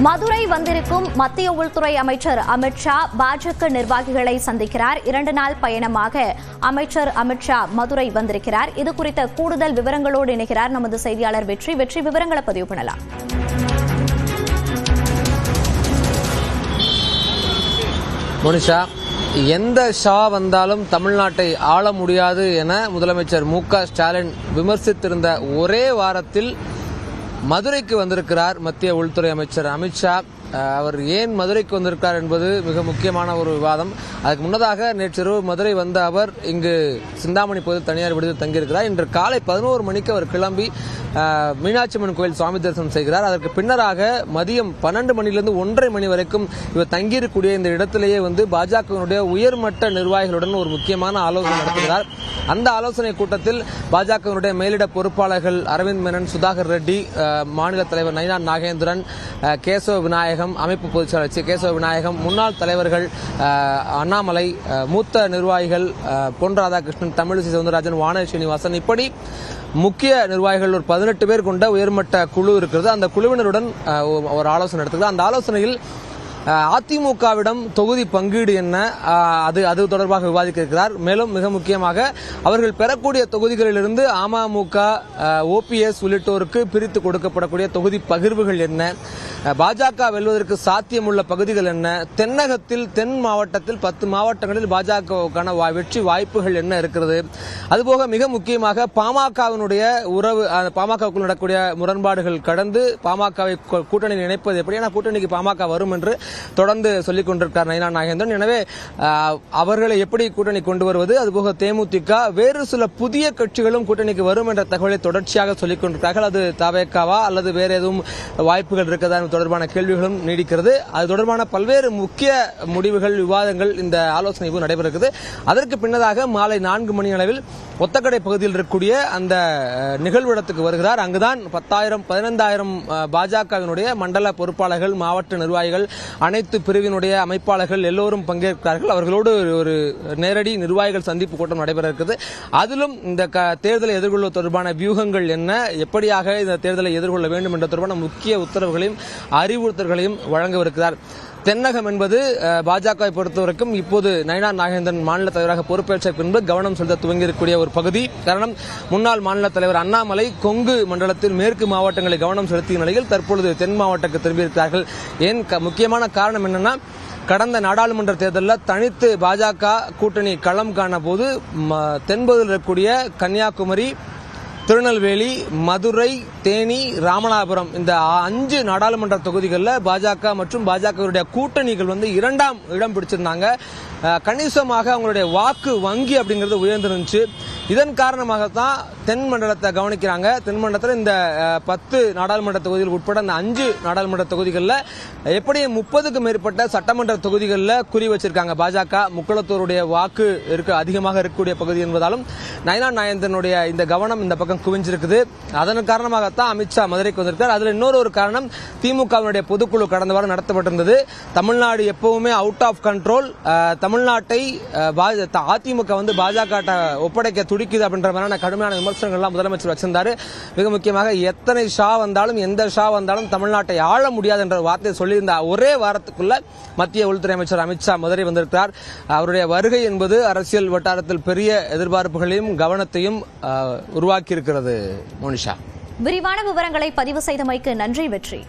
மதுரை வந்திருக்கும் மத்திய உள்துறை அமைச்சர் அமித்ஷா பாஜக நிர்வாகிகளை சந்திக்கிறார். 2 நாள் பயணமாக அமைச்சர் அமித்ஷா மதுரை வந்திருக்கிறார். இது குறித்த கூடுதல் விவரங்களோடு இணைகிறார் நமது செய்தியாளர் வெற்றி. விவரங்களை பதிவு பண்ணலாம். மோனிஷா, எந்த ஷா வந்தாலும் தமிழ்நாட்டை ஆள முடியாது என முதலமைச்சர் மு.க. ஸ்டாலின் விமர்சித்திருந்த ஒரே வாரத்தில் மதுரைக்கு வந்திருக்கிறார் மத்திய உள்துறை அமைச்சர் அமித்ஷா. அவர் ஏன் மதுரைக்கு வந்திருக்கார் என்பது மிக முக்கியமான ஒரு விவாதம். அதுக்கு முன்னதாக நேற்றிரவு மதுரை வந்த அவர் இங்கு சிந்தாமணி பகுதியில் தனியார் விடுதியில் தங்கியிருக்கிறார். இன்று காலை 11 மணிக்கு அவர் கிளம்பி மீனாட்சி அம்மன் கோயில் சுவாமி தரிசனம் செய்கிறார். அதற்கு பின்னராக மதியம் 12 மணியிலிருந்து 1:30 மணி வரைக்கும் இவர் தங்கியிருக்கக்கூடிய இந்த இடத்திலேயே பாஜகவினுடைய உயர்மட்ட நிர்வாகிகளுடன் ஒரு முக்கியமான ஆலோசனை நடத்துகிறார். அந்த ஆலோசனை கூட்டத்தில் பாஜகவினுடைய மேலிட பொறுப்பாளர்கள் அரவிந்த் மேனன், சுதாகர் ரெட்டி, மாநில தலைவர் நயினா நாகேந்திரன், கேசவ விநாயகம், அமைப்பு பொதுச் செயலாளர் கேசவ விநாயகம், முன்னாள் தலைவர்கள் அண்ணாமலை, மூத்த நிர்வாகிகள் பொன் ராதாகிருஷ்ணன், தமிழிசை சவுந்தரராஜன், வானதி சீனிவாசன், இப்படி முக்கிய நிர்வாகிகள் ஒரு 18 பேர் கொண்ட உயர்மட்ட குழு இருக்கிறது. அந்த குழுவினருடன் ஒரு ஆலோசனை நடத்துகிறது. அந்த ஆலோசனையில் அதிமுகவிடம் தொகுதி பங்கீடு என்ன, அது தொடர்பாக விவாதிக்க இருக்கிறார். மேலும் மிக முக்கியமாக அவர்கள் பெறக்கூடிய தொகுதிகளிலிருந்து அமமுக, ஓபிஎஸ் உள்ளிட்டோருக்கு பிரித்து கொடுக்கப்படக்கூடிய தொகுதி பகிர்வுகள் என்ன, பாஜக வெல்வதற்கு சாத்தியமுள்ள பகுதிகள் என்ன, தென்னகத்தில் தென் மாவட்டத்தில் 10 மாவட்டங்களில் பாஜகவுக்கான வெற்றி வாய்ப்புகள் என்ன இருக்கிறது, அதுபோக மிக முக்கியமாக பாமகவினுடைய உறவு, பாமகவுக்குள் நடக்கக்கூடிய முரண்பாடுகள் கடந்து பாமகவை கூட்டணி இணைப்பது எப்படி, ஏன்னா கூட்டணிக்கு பாமக வரும் என்று தொடர்ந்து சொல்லிக் கொண்டிருக்கிறார் நயினா நாகேந்திரன். எனவே அவர்களை எப்படி கூட்டணி கொண்டு வருவது, அதுபோக தேமுதிக வேறு சில புதிய கட்சிகளும் கூட்டணிக்கு வரும் என்ற தகவலை தொடர்ச்சியாக சொல்லிக் கொண்டிருக்கிறார்கள். அது தவேகாவா அல்லது வேறு எதுவும் வாய்ப்புகள் இருக்கிறதா தொடர்பான கேள்விகளும் நீடிக்கிறது. அது தொடர்பான பல்வேறு முக்கிய முடிவுகள், விவாதங்கள் இந்த ஆலோசனை நடைபெறுகிறது. அதற்கு பின்னதாக மாலை 4 மணி அளவில் ஒத்தக்கடை பகுதியில் இருக்கக்கூடிய அந்த நிகழ்விடத்துக்கு வருகிறார். அங்குதான் 10,000 15,000 பாஜகவினுடைய மண்டல பொறுப்பாளர்கள், மாவட்ட நிர்வாகிகள், அனைத்து பிரிவினுடைய அமைப்பாளர்கள் எல்லோரும் பங்கேற்கிறார்கள். அவர்களோடு ஒரு நேரடி நிர்வாகிகள் சந்திப்பு கூட்டம் நடைபெற இருக்கிறது. அதிலும் இந்த தேர்தலை எதிர்கொள்வது தொடர்பான வியூகங்கள் என்ன, எப்படியாக இந்த தேர்தலை எதிர்கொள்ள வேண்டும் என்ற தொடர்பான முக்கிய உத்தரவுகளையும் அறிவுறுத்தல்களையும் வழங்கவிருக்கிறார். தென்னகம் என்பது பாஜகவை பொறுத்தவரைக்கும் இப்போது நயினா நாகேந்திரன் மாநில தலைவராக பொறுப்பேற்ற பின்பு கவனம் செலுத்த துவங்கியிருக்கக்கூடிய ஒரு பகுதி. காரணம், முன்னாள் மாநில தலைவர் அண்ணாமலை கொங்கு மண்டலத்தில் மேற்கு மாவட்டங்களை கவனம் செலுத்திய நிலையில் தற்பொழுது தென் மாவட்டத்துக்கு திரும்பியிருக்கிறார்கள். ஏன் முக்கியமான காரணம் என்னன்னா, கடந்த நாடாளுமன்ற தேர்தலில் தனித்து பாஜக கூட்டணி களம் காண போது தென்பகுதியில் இருக்கக்கூடிய கன்னியாகுமரி, திருநெல்வேலி, மதுரை, தேனி, ராமநாதபுரம் இந்த 5 நாடாளுமன்ற தொகுதிகளில் பாஜக மற்றும் பாஜகவுடைய கூட்டணிகள் 2ஆம் இடம் பிடிச்சிருந்தாங்க. கணிசமாக அவங்களுடைய வாக்கு வங்கி அப்படிங்கிறது உயர்ந்திருந்துச்சு. இதன் காரணமாகத்தான் தென் மண்டலத்தை கவனிக்கிறாங்க. தென் மண்டலத்தில் இந்த 10 நாடாளுமன்ற தொகுதிகள் உட்பட அந்த 5 நாடாளுமன்ற தொகுதிகளில் எப்படியும் 30க்கும் மேற்பட்ட சட்டமன்ற தொகுதிகளில் குறி வச்சிருக்காங்க பாஜக. முக்குளத்தூருடைய வாக்கு அதிகமாக இருக்கக்கூடிய பகுதி என்பதாலும் நயினா நாகேந்திரனுடைய இந்த கவனம் இந்த பக்கம் குவிஞ்சிருக்குது. அதன் காரணமாகத்தான் அமித்ஷா மதுரைக்கு வந்திருக்கார். அதில் இன்னொரு காரணம், திமுகவினுடைய பொதுக்குழு கடந்த வாரம் நடத்தப்பட்டிருந்தது. தமிழ்நாடு எப்பவுமே அவுட் ஆஃப் கண்ட்ரோல், தமிழ்நாட்டை அதிமுக பாஜக ஒப்படைக்க துடிக்குது அப்படின்ற மாதிரியான கடுமையான விமர்சனங்கள்லாம் முதலமைச்சர் வச்சிருந்தாரு. மிக முக்கியமாக எத்தனை ஷா வந்தாலும் எந்த ஷா வந்தாலும் தமிழ்நாட்டை ஆள முடியாது என்ற வார்த்தையை சொல்லியிருந்த ஒரே வாரத்துக்குள்ள மத்திய உள்துறை அமைச்சர் அமித்ஷா மதுரை வந்திருக்கிறார். அவருடைய வருகை என்பது அரசியல் வட்டாரத்தில் பெரிய எதிர்பார்ப்புகளையும் கவனத்தையும் உருவாக்கி இருக்கிறது. மோனிஷா, விரிவான விவரங்களை பதிவு செய்தமைக்கு நன்றி வெற்றி.